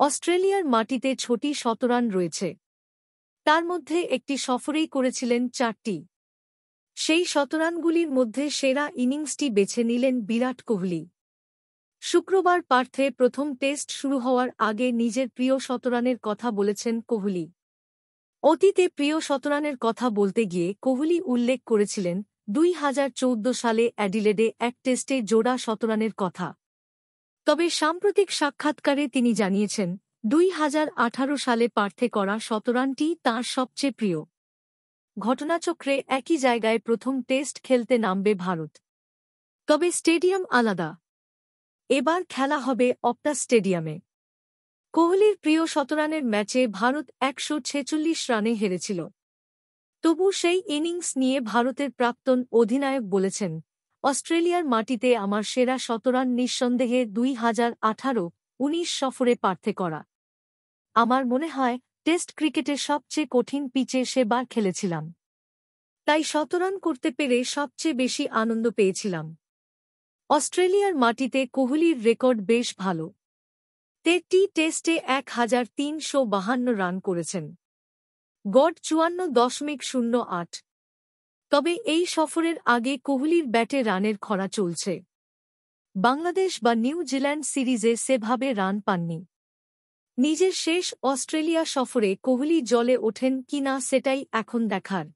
অস্ট্রেলিয়ার মাটিতে ছোটি শতরান রয়েছে। তার মধ্যে একটি সফরেই করেছিলেন 4টি। সেই শতরানগুলির মধ্যে সেরা ইনিংসটি বেছে নিলেন বিরাট কোহলি। শুক্রবার পার্থে প্রথম টেস্ট শুরু হওয়ার আগে নিজের প্রিয় শতরানের কথা বলেছেন কোহলি। অতীতে প্রিয় শতরানের কথা বলতে গিয়ে কোহলি উল্লেখ করেছিলেন 2014 সালে অ্যাডিলেডে এক টেস্টে জোড়া শতরানের কথা। তবে সাম্প্রতিক সাক্ষাৎকারে তিনি জানিয়েছেন 2018 সালে পার্থে করা শতরানটি তাঁর সবচেয়ে প্রিয়। ঘটনাচক্রে একই জায়গায় প্রথম টেস্ট খেলতে নামবে ভারত। তবে স্টেডিয়াম আলাদা। এবার খেলা হবে অপটা স্টেডিয়ামে। কোহলির প্রিয় শতরানের ম্যাচে ভারত 146 রানে হেরেছিল। তবু সেই ইনিংস নিয়ে ভারতের প্রাক্তন অধিনায়ক বলেছেন, অস্ট্রেলিয়ার মাটিতে আমার সেরা শতরান নিঃসন্দেহে 2018-19 সফরে পার্থে করা। আমার মনে হয় টেস্ট ক্রিকেটের সবচেয়ে কঠিন পিচে সেবার খেলেছিলাম। তাই শতরান করতে পেরে সবচেয়ে বেশি আনন্দ পেয়েছিলাম। অস্ট্রেলিয়ার মাটিতে কোহলির রেকর্ড বেশ ভালো। 13টি টেস্টে 1352 রান করেছেন। গড় 54.08। তবে এই সফরের আগে কোহলির ব্যাটে রানের খরা চলছে। বাংলাদেশ বা নিউজিল্যান্ড সিরিজে সেভাবে রান পাননি। নিজের শেষ অস্ট্রেলিয়া সফরে কোহলি জ্বলে ওঠেন কিনা সেটাই এখন দেখার।